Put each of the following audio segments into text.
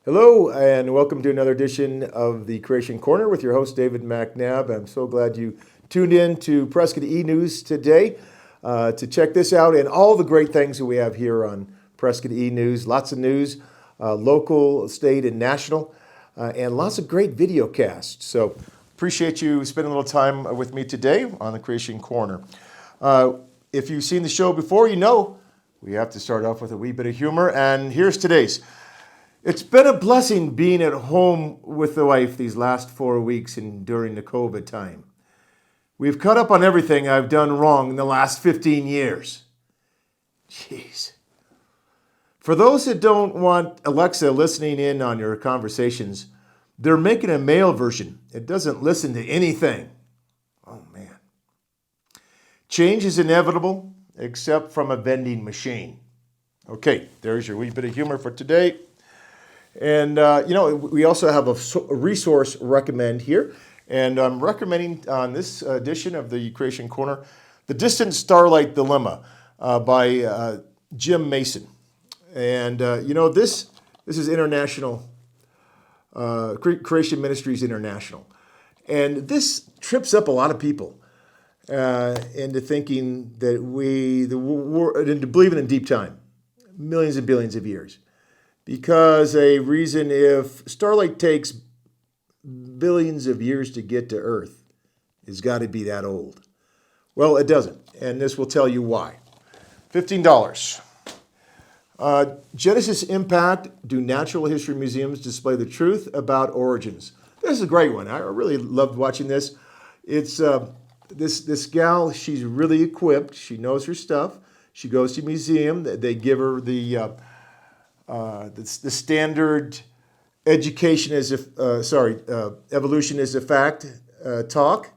Hello, and welcome to another edition of the Creation Corner with your host, David McNabb. I'm so glad you tuned in to Prescott E-News today to check this out and all the great things that we have here on Prescott E-News. Lots of news, local, state, and national, and lots of great video casts. So appreciate you spending a little time with me today on the Creation Corner. If you've seen the show before, you know we have to start off with a wee bit of humor, and here's today's. It's been a blessing being at home with the wife these last 4 weeks and during the COVID time. We've caught up on everything I've done wrong in the last 15 years. Jeez. For those that don't want Alexa listening in on your conversations, they're making a male version. It doesn't listen to anything. Oh, man. Change is inevitable, except from a vending machine. Okay, there's your wee bit of humor for today. And, we also have a resource recommend here. And I'm recommending on this edition of the Creation Corner, The Distant Starlight Dilemma by Jim Mason. And, this is international, Creation Ministries International. And this trips up a lot of people into thinking that into believing in deep time, millions and billions of years. Because if starlight takes billions of years to get to Earth, it's got to be that old. Well, it doesn't, and this will tell you why. $15. Genesis Impact: Do Natural History Museums Display the Truth About Origins? This is a great one. I really loved watching this. It's this gal. She's really equipped. She knows her stuff. She goes to a museum. They give her the standard education evolution is a fact talk,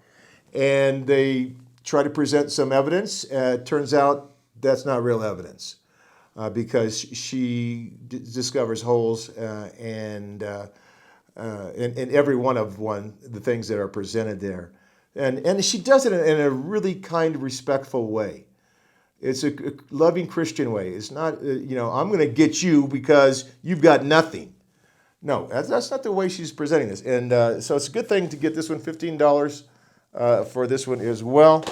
and they try to present some evidence. Turns out that's not real evidence because she discovers holes in every one of the things that are presented there, and she does it in a really kind, respectful way. It's a loving Christian way. It's not, I'm going to get you because you've got nothing. No, that's not the way she's presenting this. And so it's a good thing to get this one, $15 for this one as well.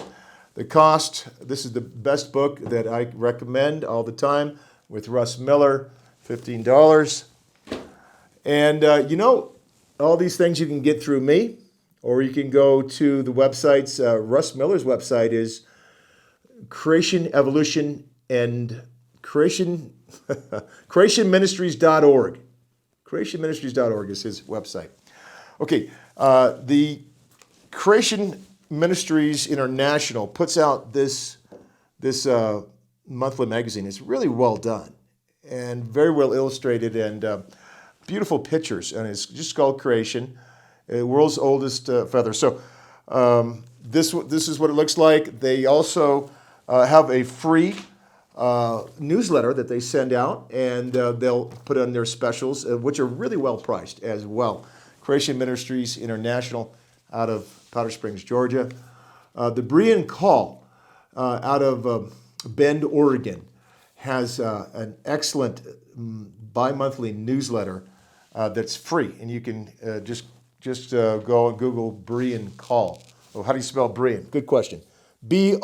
The cost, this is the best book that I recommend all the time with Russ Miller, $15. And, all these things you can get through me, or you can go to the websites. Russ Miller's website is Creation, Evolution, and creationministries.org. Creationministries.org is his website. Okay, the Creation Ministries International puts out this monthly magazine. It's really well done and very well illustrated and beautiful pictures. And it's just called Creation, world's oldest feather. So this is what it looks like. They also have a free newsletter that they send out, and they'll put on their specials, which are really well priced as well. Creation Ministries International out of Powder Springs, Georgia. The Berean Call out of Bend, Oregon, has an excellent bi-monthly newsletter that's free, and you can just go and Google Berean Call. Oh, how do you spell Berean? Good question. Berean.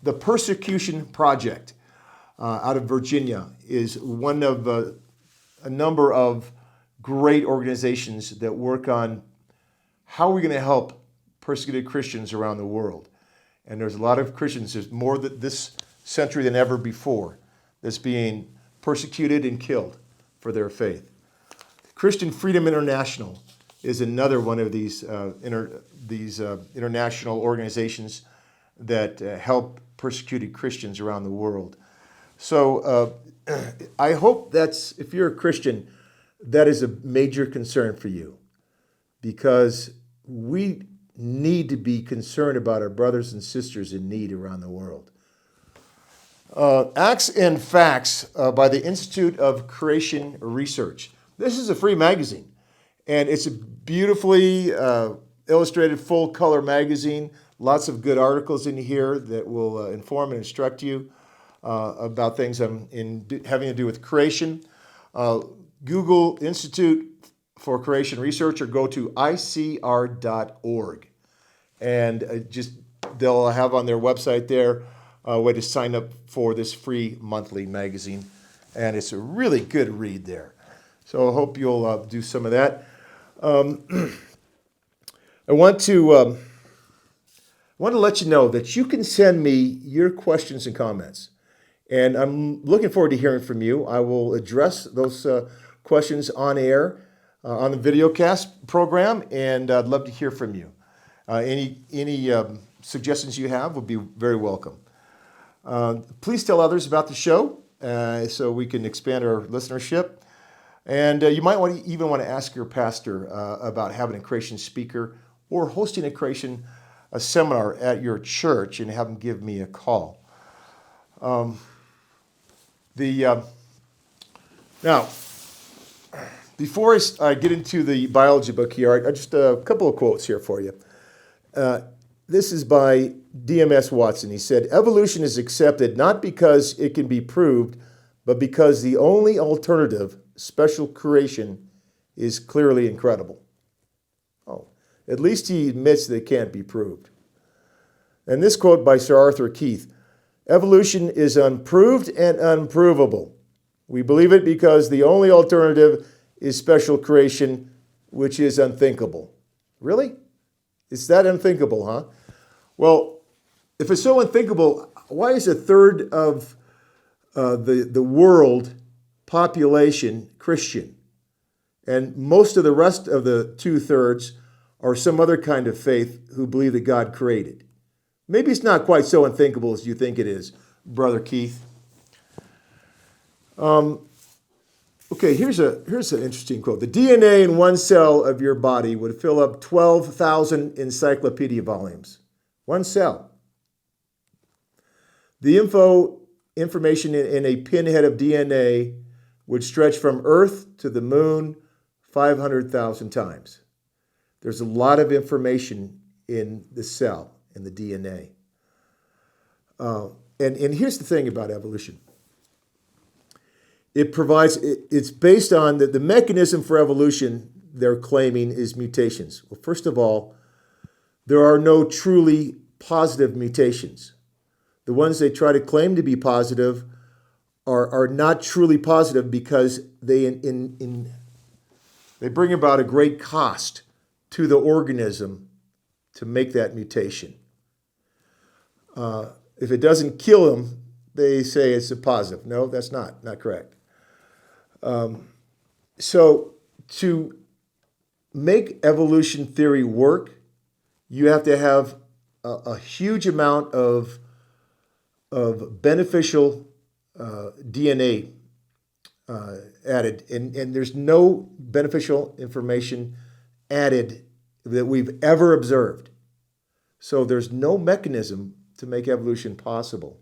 The Persecution Project out of Virginia is one of a number of great organizations that work on how we're going to help persecuted Christians around the world. And there's a lot of Christians, there's more this century than ever before, that's being persecuted and killed for their faith. Christian Freedom International is another one of these international organizations that help persecuted Christians around the world. So I hope if you're a Christian, that is a major concern for you, because we need to be concerned about our brothers and sisters in need around the world. Acts and Facts by the Institute of Creation Research. This is a free magazine. And it's a beautifully illustrated full-color magazine. Lots of good articles in here that will inform and instruct you. about things having to do with creation. Google Institute for Creation Research or go to icr.org. And they'll have on their website there a way to sign up for this free monthly magazine. And it's a really good read there. So I hope you'll do some of that. I want to let you know that you can send me your questions and comments. And I'm looking forward to hearing from you. I will address those questions on air on the videocast program, and I'd love to hear from you. Any suggestions you have would be very welcome. Please tell others about the show so we can expand our listenership. And you might even want to ask your pastor about having a creation speaker or hosting a seminar at your church, and have them give me a call. Now, before I get into the biology book here, I just a couple of quotes here for you. This is by D.M.S. Watson. He said, "Evolution is accepted not because it can be proved, but because the only alternative, special creation, is clearly incredible." Oh, at least he admits that it can't be proved. And this quote by Sir Arthur Keith, "Evolution is unproved and unprovable. We believe it because the only alternative is special creation, which is unthinkable." Really? It's that unthinkable, huh? Well, if it's so unthinkable, why is a third of the world population Christian? And most of the rest of the 2/3 are some other kind of faith who believe that God created. Maybe it's not quite so unthinkable as you think it is, Brother Keith. Okay, here's an interesting quote. "The DNA in one cell of your body would fill up 12,000 encyclopedia volumes." One cell. "The information in a pinhead of DNA would stretch from Earth to the moon 500,000 times. There's a lot of information in the cell, in the DNA. And here's the thing about evolution. It's based on the mechanism for evolution they're claiming is mutations. Well, first of all, there are no truly positive mutations. The ones they try to claim to be positive are not truly positive because they bring about a great cost to the organism to make that mutation. If it doesn't kill them, they say it's a positive. No, that's not correct. So to make evolution theory work, you have to have a huge amount of beneficial DNA added, and there's no beneficial information added that we've ever observed. So there's no mechanism to make evolution possible.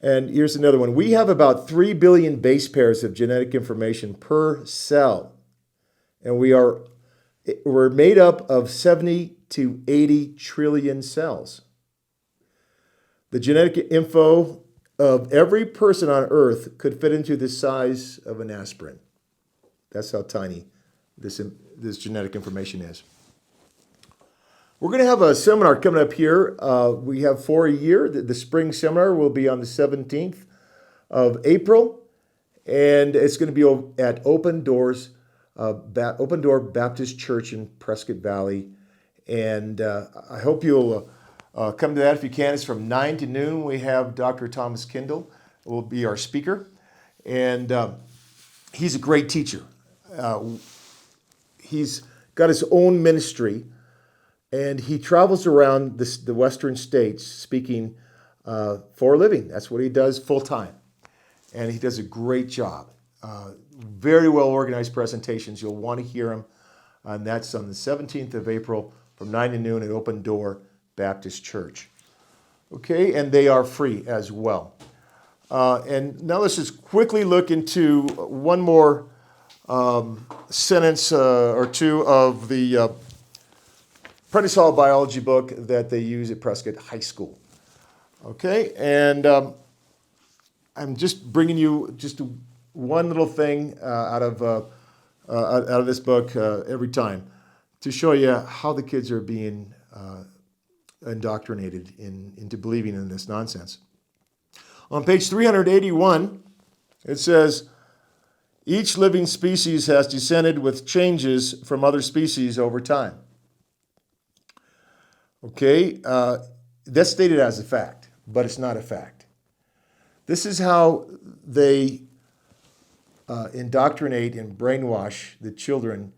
And here's another one. We have about 3 billion base pairs of genetic information per cell. And we're made up of 70 to 80 trillion cells. The genetic info of every person on Earth could fit into the size of an aspirin. That's how tiny this genetic information is. We're going to have a seminar coming up here. We have 4 a year. The spring seminar will be on the 17th of April, and it's going to be at Open Door Baptist Church in Prescott Valley. And I hope you'll come to that if you can. It's from 9 to noon. We have Dr. Thomas Kindle will be our speaker, and he's a great teacher. He's got his own ministry, and he travels around the western states speaking for a living. That's what he does full time. And he does a great job. Very well organized presentations. You'll want to hear him. And that's on the 17th of April from 9 to noon at Open Door Baptist Church. Okay, and they are free as well. And now let's just quickly look into one more sentence or two of the Prentice Biology book that they use at Prescott High School. Okay, and I'm just bringing you just one little thing out of this book every time to show you how the kids are being indoctrinated into believing in this nonsense. On page 381, it says, each living species has descended with changes from other species over time. Okay, that's stated as a fact, but it's not a fact. This is how they indoctrinate and brainwash the children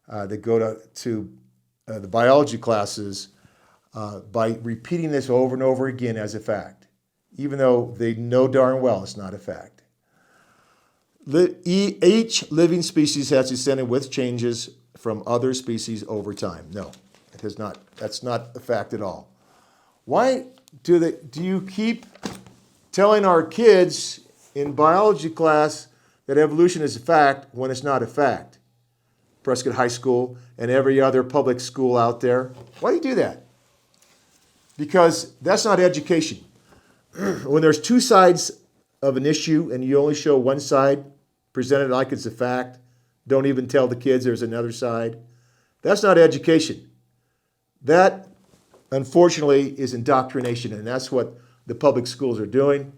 that go to the biology classes by repeating this over and over again as a fact, even though they know darn well it's not a fact. Each living species has descended with changes from other species over time. No, it has not. That's not a fact at all. Why do you keep telling our kids in biology class that evolution is a fact when it's not a fact? Prescott High School and every other public school out there. Why do you do that? Because that's not education. When there's two sides of an issue and you only show one side, present it like it's a fact, don't even tell the kids there's another side, that's not education. That, unfortunately, is indoctrination, and that's what the public schools are doing.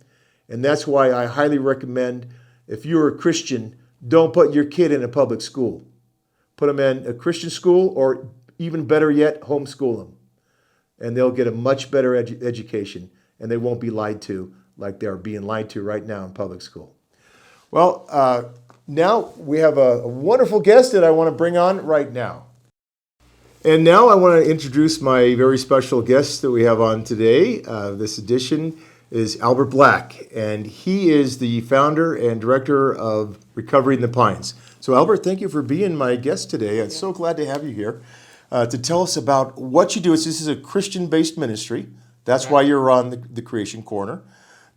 And that's why I highly recommend, if you're a Christian, don't put your kid in a public school. Put them in a Christian school, or even better yet, homeschool them. And they'll get a much better education, and they won't be lied to like they're being lied to right now in public school. Well, now we have a wonderful guest that I want to bring on right now. And now I want to introduce my very special guest that we have on today. This edition is Albert Black, and he is the founder and director of Recovery in the Pines. So Albert, thank you for being my guest today. I'm so glad to have you here to tell us about what you do. This is a Christian-based ministry. That's why you're on the Creation Corner,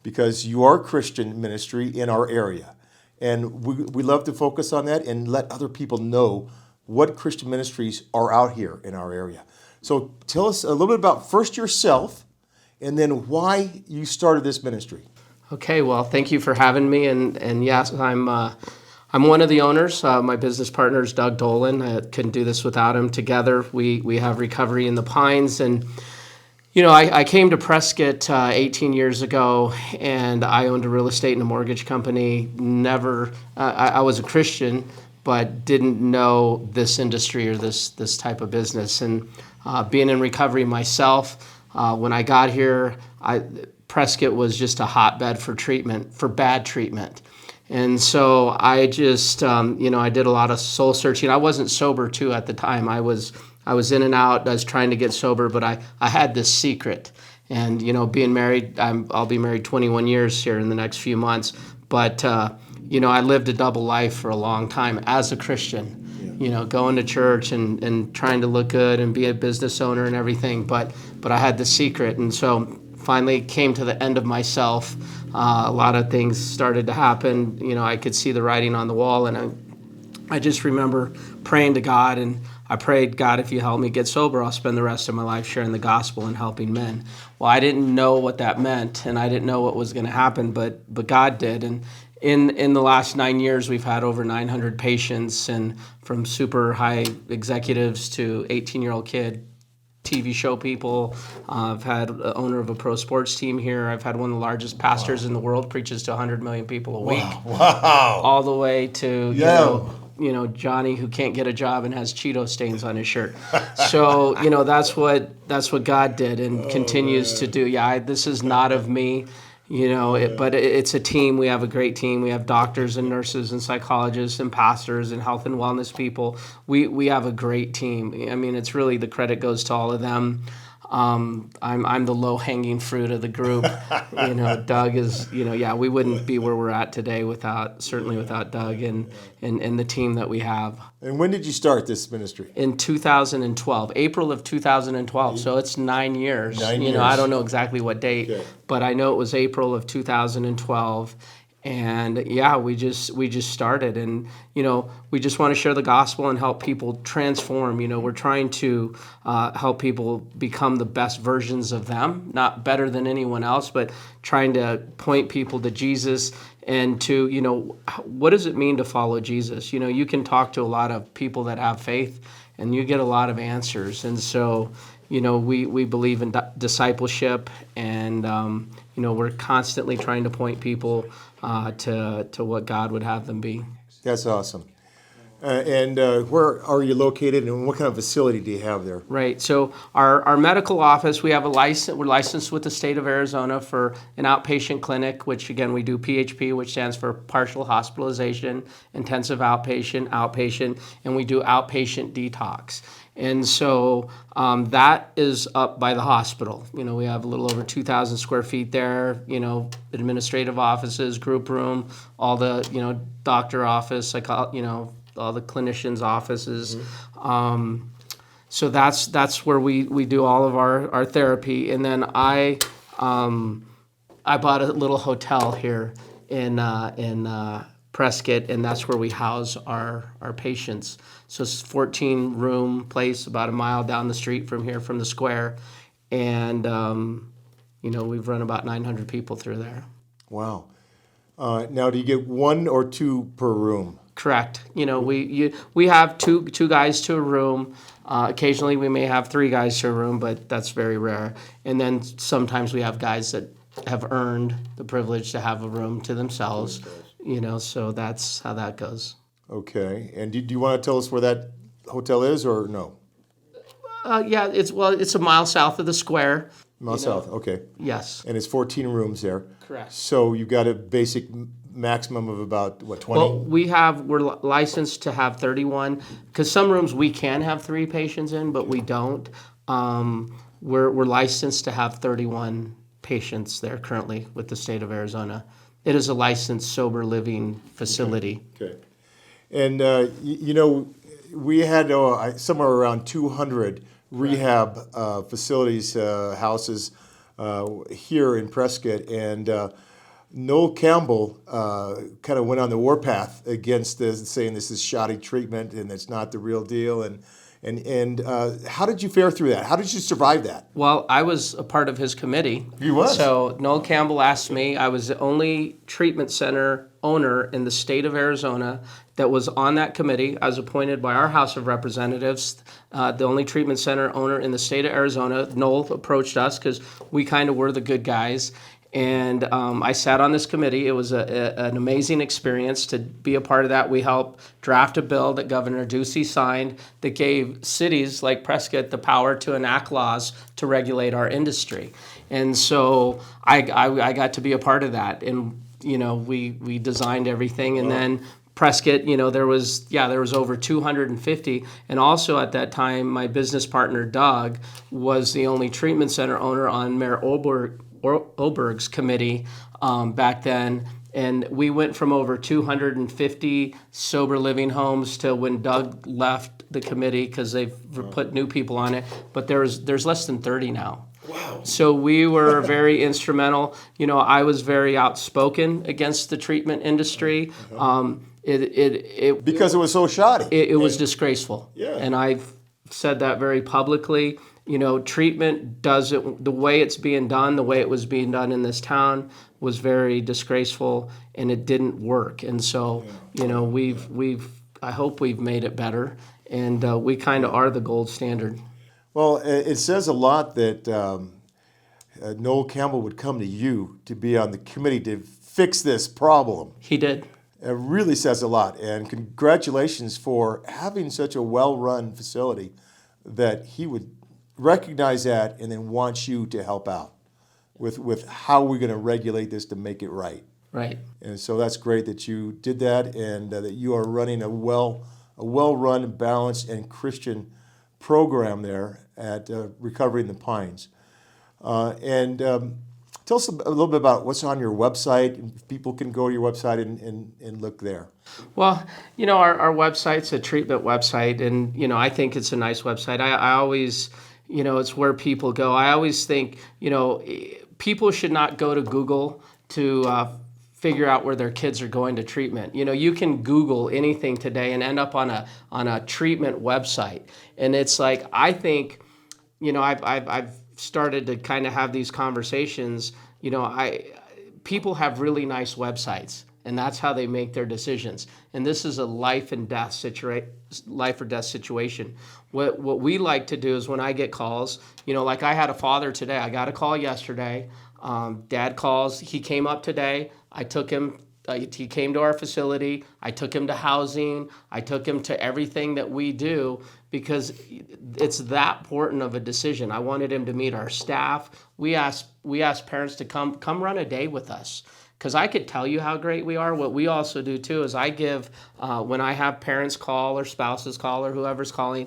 because you are a Christian ministry in our area. And we love to focus on that and let other people know what Christian ministries are out here in our area. So tell us a little bit about first yourself and then why you started this ministry. Okay, well, thank you for having me. And yes, I'm one of the owners. My business partner is Doug Dolan. I couldn't do this without him. Together, we have Recovery in the Pines. And, you know, I came to Prescott 18 years ago, and I owned a real estate and a mortgage company. I was a Christian, but didn't know this industry or this type of business. And being in recovery myself, when I got here, Prescott was just a hotbed for treatment, for bad treatment. And so I just, I did a lot of soul searching. I wasn't sober too at the time. I was in and out. I was trying to get sober, but I had this secret. And, being married, I'll be married 21 years here in the next few months. But, I lived a double life for a long time as a Christian. Going to church and trying to look good and be a business owner and everything. But I had the secret. And so finally came to the end of myself. A lot of things started to happen. I could see the writing on the wall. And I just remember praying to God. And I prayed, God, if you help me get sober, I'll spend the rest of my life sharing the gospel and helping men. Well, I didn't know what that meant. And I didn't know what was going to happen. But God did. And in the last 9 years, we've had over 900 patients, and from super high executives to 18-year-old kid, TV show people. I've had the owner of a pro sports team here. I've had one of the largest pastors in the world, preaches to 100 million people a week. Wow. All the way to, Johnny who can't get a job and has Cheeto stains on his shirt. So, that's what God did and continues to do. Yeah, this is not of me. But it's a team. We have a great team. We have doctors and nurses and psychologists and pastors and health and wellness people. We have a great team. I mean, it's really the credit goes to all of them. I'm the low-hanging fruit of the group. Doug is, we wouldn't be where we're at today without Doug and the team that we have. And when did you start this ministry? In 2012, April of 2012. So it's 9 years. 9 years. I don't know exactly what date, but I know it was April of 2012. And yeah, we just started, and we just want to share the gospel and help people transform. We're trying to help people become the best versions of them, not better than anyone else, but trying to point people to Jesus and to what does it mean to follow Jesus. You can talk to a lot of people that have faith, and you get a lot of answers. And so we believe in discipleship, and we're constantly trying to point people to what God would have them be. That's awesome. And where are you located, and what kind of facility do you have there? Right. So our medical office, we have a license. We're licensed with the state of Arizona for an outpatient clinic, which again we do PHP, which stands for partial hospitalization, intensive outpatient, and we do outpatient detox. And so that is up by the hospital. We have a little over 2,000 square feet there. Administrative offices, group room, all the doctor office, all the clinicians' offices. So that's where we do all of our therapy. And then I bought a little hotel here in Prescott, and that's where we house our patients. So it's a 14-room place about a mile down the street from here, from the square. And, we've run about 900 people through there. Wow. Now, do you get one or two per room? Correct. We have two guys to a room. Occasionally we may have three guys to a room, but that's very rare. And then sometimes we have guys that have earned the privilege to have a room to themselves. So that's how that goes. Okay. And do you want to tell us where that hotel is, or no? Yeah, it's a mile south of the square. Mile south. Okay. Yes. And it's 14 rooms there. Correct. So you've got a basic maximum of about, 20? Well, we're licensed to have 31, because some rooms we can have 3 patients in, but we don't. We're licensed to have 31 patients there currently with the state of Arizona. It is a licensed sober living facility. Okay. And, we had somewhere around 200 rehab facilities, houses here in Prescott. And Noel Campbell kind of went on the warpath against this, saying this is shoddy treatment and it's not the real deal. And how did you fare through that? How did you survive that? Well, I was a part of his committee. You was? So Noel Campbell asked me. I was the only treatment center owner in the state of Arizona that was on that committee. I was appointed by our House of Representatives, the only treatment center owner in the state of Arizona. Noel approached us because we kind of were the good guys. And I sat on this committee. It was an amazing experience to be a part of that. We helped draft a bill that Governor Ducey signed that gave cities like Prescott the power to enact laws to regulate our industry. And so I got to be a part of that. And we designed everything. And then Prescott, there was over 250. And also at that time, my business partner, Doug, was the only treatment center owner on Mayor Oberg's committee back then. And we went from over 250 sober living homes to when Doug left the committee, because they've put new people on it, but there's less than 30 now. Wow. So we were very instrumental. I was very outspoken against the treatment industry. Because it was so shoddy. It was disgraceful. Yeah. And I've said that very publicly. Treatment doesn't, the way it's being done, the way it was being done in this town was very disgraceful, and it didn't work. And so, I hope we've made it better, and we kind of are the gold standard. Well, it says a lot that Noel Campbell would come to you to be on the committee to fix this problem. He did. It really says a lot, and congratulations for having such a well-run facility that he would recognize that and then wants you to help out with how we're going to regulate this to make it right. Right. And so that's great that you did that, and that you are running a well-run, balanced, and Christian program there at Recovery in the Pines. Tell us a little bit about what's on your website. People can go to your website and look there. Well, our website's a treatment website, and, I think it's a nice website. I always, it's where people go. I always think, people should not go to Google to figure out where their kids are going to treatment. You can Google anything today and end up on a treatment website. And it's like, I think, I've started to kind of have these conversations. People have really nice websites, and that's how they make their decisions. And this is a life or death situation. What we like to do is, when I get calls, like I had a father today. I got a call yesterday. Dad calls. He came up today. I took him. He came to our facility. I took him to housing. I took him to everything that we do, because it's that important of a decision. I wanted him to meet our staff. We asked parents to come run a day with us, because I could tell you how great we are. What we also do too is I give, when I have parents call or spouses call or whoever's calling,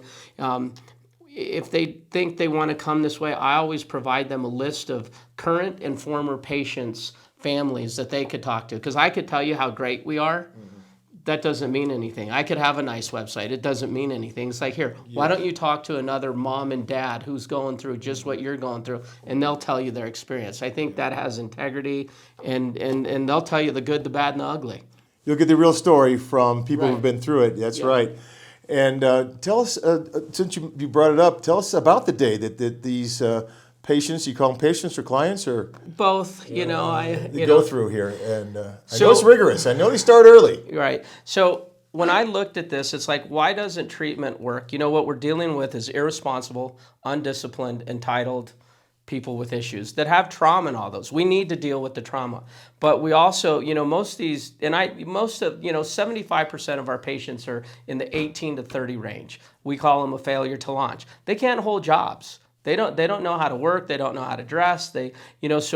if they think they want to come this way, I always provide them a list of current and former patients' families that they could talk to, because I could tell you how great we are. Mm-hmm. That doesn't mean anything. I could have a nice website. It doesn't mean anything. It's like, here, why don't you talk to another mom and dad who's going through just what you're going through, and they'll tell you their experience. I think that has integrity, and they'll tell you the good, the bad, and the ugly. You'll get the real story from people Right. who've been through it. That's right. And tell us, since you brought it up, tell us about the day that these patients, you call them patients or clients, or both, they go through here. And I know it's rigorous. I know they start early. Right. So when I looked at this, it's like, why doesn't treatment work? What we're dealing with is irresponsible, undisciplined, entitled people with issues that have trauma and all those. We need to deal with the trauma. But we also, most of these, 75% of our patients are in the 18 to 30 range. We call them a failure to launch. They can't hold jobs. They don't know how to work. They don't know how to dress. So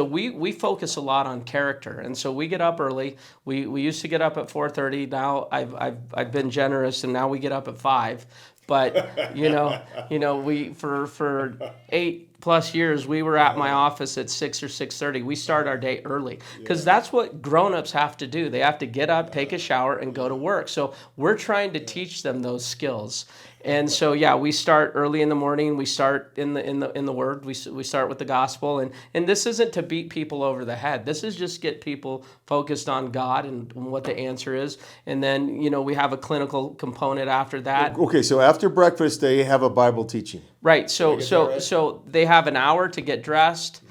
we focus a lot on character, and so we get up early. We used to get up at 4:30. Now I've been generous, and now we get up at 5. But we for 8+ years we were at my office at 6 or 6:30. We start our day early, because that's what grown-ups have to do. They have to get up, take a shower, and go to work. So we're trying to teach them those skills. And so we start early in the morning. We start in the Word. We start with the gospel, and this isn't to beat people over the head. This is just get people focused on God and what the answer is. And then we have a clinical component after that. Okay, so after breakfast they have a Bible teaching. Right. So they have an hour to get dressed,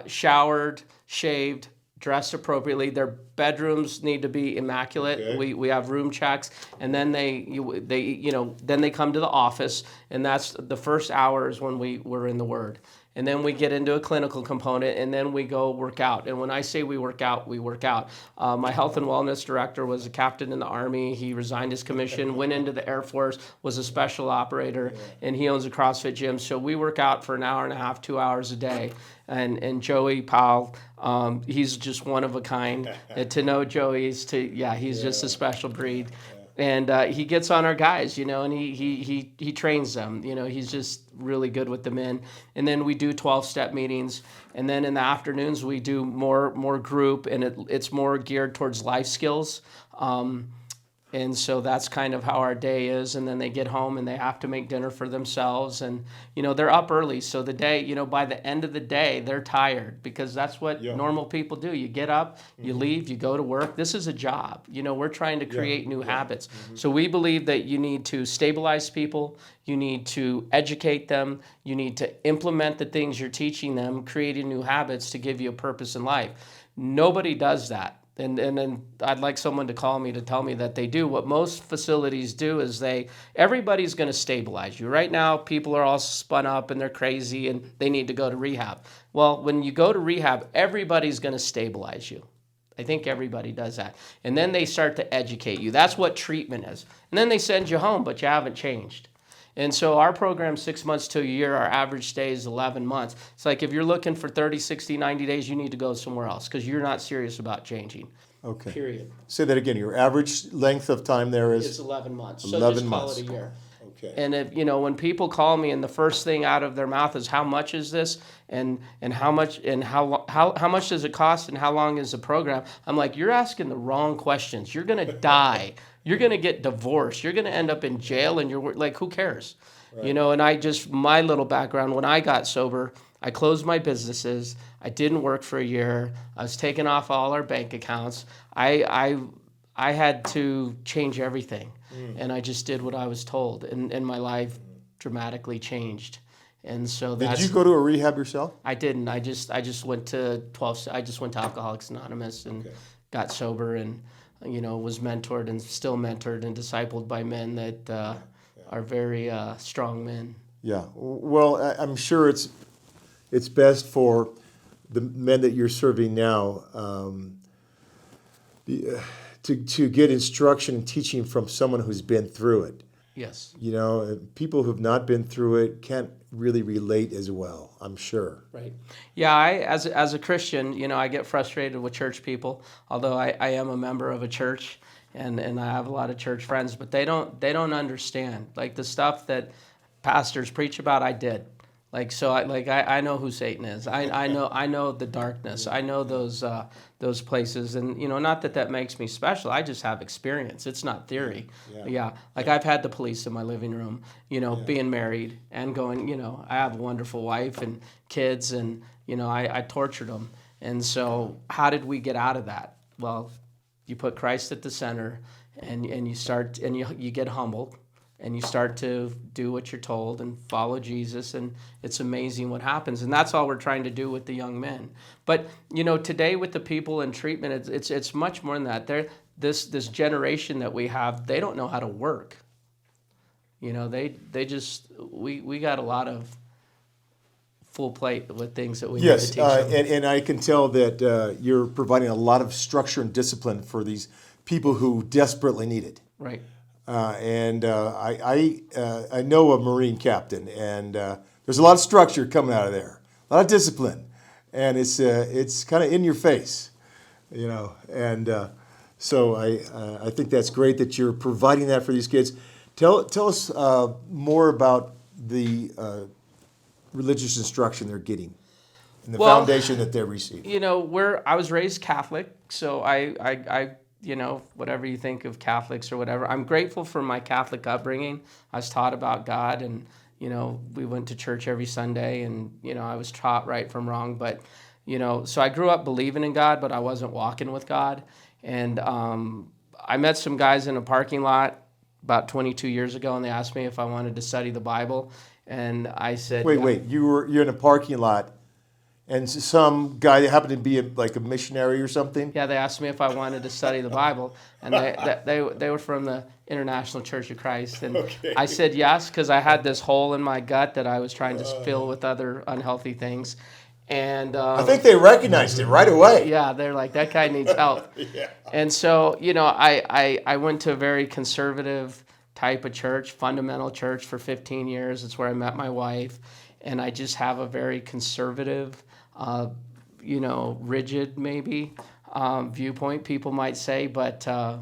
showered, shaved, dressed appropriately. Their bedrooms need to be immaculate. Okay. We have room checks, and then they come to the office, and that's the first hour is when we're in the Word. And then we get into a clinical component, and then we go work out. And when I say we work out, we work out. My health and wellness director was a captain in the Army. He resigned his commission, went into the Air Force, was a special operator, and he owns a CrossFit gym. So we work out for an hour and a half, 2 hours a day. And Joey Powell, he's just one of a kind. To know Joey is he's just a special breed. And he gets on our guys, and he trains them. He's just really good with the men. And then we do 12-step meetings. And then in the afternoons, we do more group, and it's more geared towards life skills. And so that's kind of how our day is. And then they get home and they have to make dinner for themselves. And, they're up early. So the day, by the end of the day, they're tired, because that's what normal people do. You get up, you leave, you go to work. This is a job. We're trying to create new habits. Mm-hmm. So we believe that you need to stabilize people. You need to educate them. You need to implement the things you're teaching them, creating new habits to give you a purpose in life. Nobody does that. And then I'd like someone to call me to tell me that they do. What most facilities do is everybody's going to stabilize you. Right now, people are all spun up and they're crazy and they need to go to rehab. Well, when you go to rehab, everybody's going to stabilize you. I think everybody does that. And then they start to educate you. That's what treatment is. And then they send you home, but you haven't changed. And so our program, 6 months to a year, our average stay is 11 months. It's like if you're looking for 30, 60, 90 days, you need to go somewhere else, because you're not serious about changing. Okay. Period. Say that again. Your average length of time there is? It's 11 months. 11 so just months. call it a year. Okay. And if, when people call me and the first thing out of their mouth is how much is this and how much and how much does it cost and how long is the program, I'm like, you're asking the wrong questions. You're going to die. You're going to get divorced. You're going to end up in jail, and you're like, who cares? Right. And my little background, when I got sober, I closed my businesses. I didn't work for a year. I was taking off all our bank accounts. I had to change everything, and I just did what I was told, and my life dramatically changed. And so Did you go to a rehab yourself? I didn't. I just went to 12. I just went to Alcoholics Anonymous and got sober, and was mentored and still mentored and discipled by men that are very strong men. Yeah. Well, I'm sure it's best for the men that you're serving now to get instruction and teaching from someone who's been through it. Yes. People who've not been through it can't really relate as well, I'm sure. Right. Yeah, as a Christian, I get frustrated with church people, although I am a member of a church and I have a lot of church friends, but they don't understand. Like the stuff that pastors preach about, I did. I know who Satan is. I know the darkness. I know those places, and not that makes me special. I just have experience. It's not theory. Yeah. I've had the police in my living room. Being married and going. I have a wonderful wife and kids, and I tortured them. And so, how did we get out of that? Well, you put Christ at the center, and you start, and you get humbled. And you start to do what you're told and follow Jesus, and it's amazing what happens. And that's all we're trying to do with the young men. But today with the people in treatment, it's much more than that. This generation that we have, they don't know how to work. They just we got a lot of full plate with things that we need to teach them. And I can tell that you're providing a lot of structure and discipline for these people who desperately need it. Right. I know a Marine captain, and there's a lot of structure coming out of there, a lot of discipline, and it's kind of in your face, And so I think that's great that you're providing that for these kids. Tell us more about the religious instruction they're getting and the foundation that they're receiving. I was raised Catholic, so I whatever you think of Catholics or whatever. I'm grateful for my Catholic upbringing. I was taught about God, and, we went to church every Sunday, and, I was taught right from wrong. But, so I grew up believing in God, but I wasn't walking with God. And I met some guys in a parking lot about 22 years ago, and they asked me if I wanted to study the Bible. And I said... Wait, you're in a parking lot, and some guy that happened to be a missionary or something? Yeah, they asked me if I wanted to study the Bible, and they were from the International Church of Christ, and I said yes because I had this hole in my gut that I was trying to fill with other unhealthy things, and I think they recognized it right away. Yeah, they're like, that guy needs help. Yeah. And so I went to a very conservative type of church, fundamental church for 15 years. It's where I met my wife, and I just have a very conservative, rigid maybe viewpoint, people might say, but I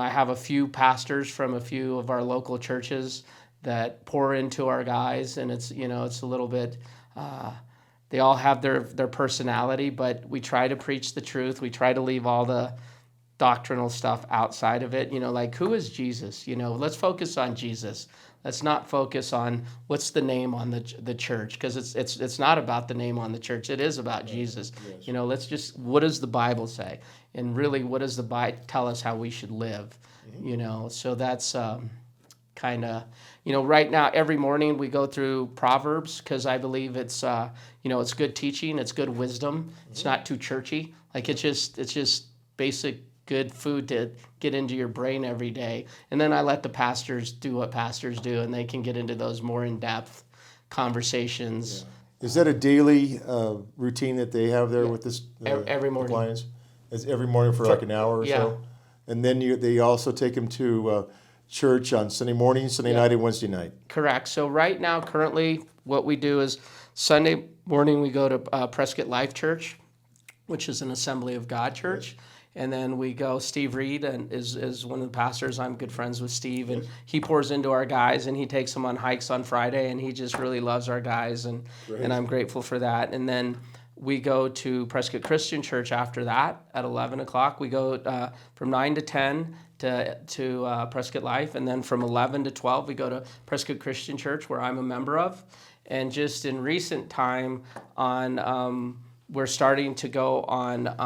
have a few pastors from a few of our local churches that pour into our guys, and it's a little bit, they all have their personality, but we try to preach the truth. We try to leave all the doctrinal stuff outside of it, who is Jesus? Let's focus on Jesus. Let's not focus on what's the name on the church, because it's not about the name on the church. It is about Jesus. Yes. Let's just, what does the Bible say? And really, what does the Bible tell us how we should live? Mm-hmm. So that's kind of, right now, every morning we go through Proverbs, because I believe it's, it's good teaching, it's good wisdom. Mm-hmm. It's not too churchy. It's just basic good food to get into your brain every day. And then I let the pastors do what pastors do, and they can get into those more in-depth conversations. Yeah. Is that a daily routine that they have there with this every morning? Clients? Is every morning for an hour or so? And then they also take them to church on Sunday morning, Sunday night, and Wednesday night? Correct. So right now, currently, what we do is Sunday morning we go to Prescott Life Church, which is an Assembly of God church. Yes. And then we go, Steve Reed is one of the pastors. I'm good friends with Steve, and he pours into our guys, and he takes them on hikes on Friday, and he just really loves our guys, and I'm grateful for that. And then we go to Prescott Christian Church after that at 11 o'clock. We go from 9 to 10 to Prescott Life. And then from 11 to 12, we go to Prescott Christian Church, where I'm a member of. And just in recent time, we're starting to go on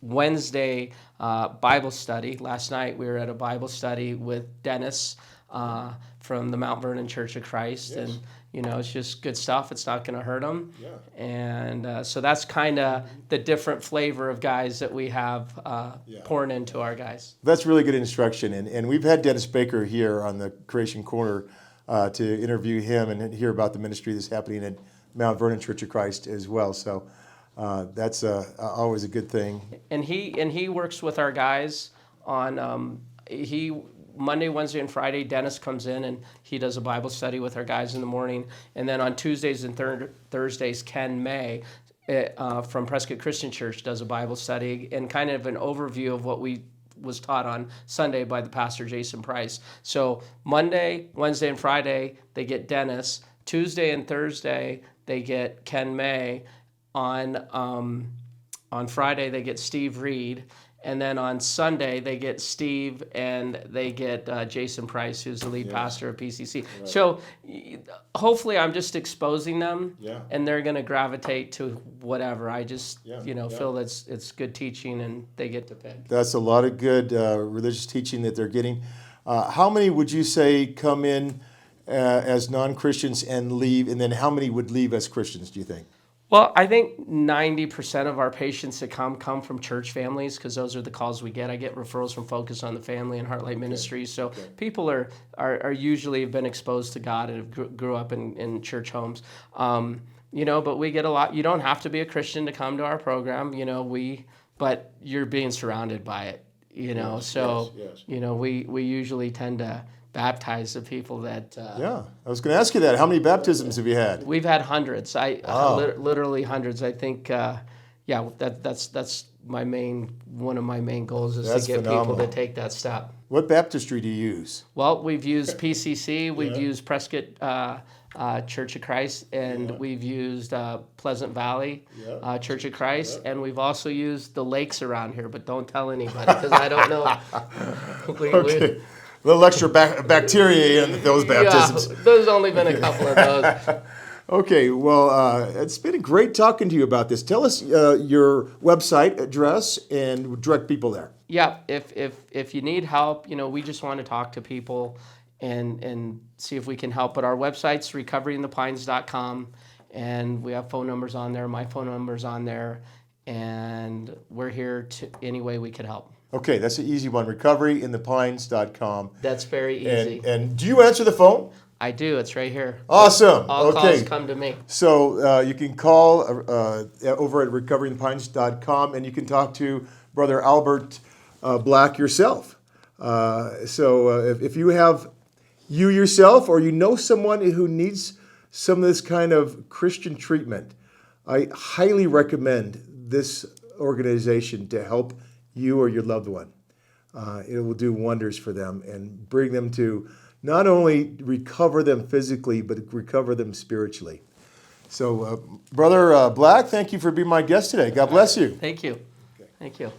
Wednesday Bible study. Last night we were at a Bible study with Dennis from the Mount Vernon Church of Christ. Yes. And it's just good stuff. It's not going to hurt them. Yeah. And so that's kind of the different flavor of guys that we have pouring into our guys. That's really good instruction. And we've had Dennis Baker here on the Creation Corner to interview him and hear about the ministry that's happening at Mount Vernon Church of Christ as well. So that's always a good thing. And he works with our guys on Monday, Wednesday, and Friday. Dennis comes in and he does a Bible study with our guys in the morning. And then on Tuesdays and Thursdays, Ken May from Prescott Christian Church does a Bible study and kind of an overview of what we was taught on Sunday by the pastor Jason Price. So Monday, Wednesday, and Friday they get Dennis. Tuesday and Thursday they get Ken May. On Friday they get Steve Reed. And then on Sunday, they get Steve and they get Jason Price, who's the lead pastor of PCC. Right. So hopefully I'm just exposing them, and they're going to gravitate to whatever. I just, feel that it's good teaching, and they get to pick. That's a lot of good religious teaching that they're getting. How many would you say come in as non-Christians and leave, and then how many would leave as Christians, do you think? Well, I think 90% of our patients that come from church families, because those are the calls we get. I get referrals from Focus on the Family and Heartlight Ministries. So people are usually have been exposed to God and have grew up in church homes. But we get a lot. You don't have to be a Christian to come to our program. But you're being surrounded by it. We usually tend to baptize the people that... I was going to ask you that. How many baptisms have you had? We've had hundreds. Literally hundreds. I think, that's one of my main goals is to get people to take that step. What baptistry do you use? Well, we've used PCC. We've used Prescott Church of Christ, and we've used Pleasant Valley Church of Christ, and we've also used the lakes around here, but don't tell anybody because I don't know. Okay. A little extra bacteria in those baptisms. Yeah, there's only been a couple of those. Okay, well, it's been great talking to you about this. Tell us your website address and direct people there. Yeah, if you need help, we just want to talk to people and see if we can help. But our website's recoveryinthepines.com, and we have phone numbers on there. My phone number's on there, and we're here to any way we can help. Okay, that's an easy one, recoveryinthepines.com. That's very easy. And do you answer the phone? I do. It's right here. Awesome. All calls come to me. So you can call over at recoveryinthepines.com, and you can talk to Brother Albert Black yourself. If you have you yourself or you know someone who needs some of this kind of Christian treatment, I highly recommend this organization to help you or your loved one. It will do wonders for them and bring them to not only recover them physically, but recover them spiritually. So, Brother Black, thank you for being my guest today. God bless you. Thank you. Thank you.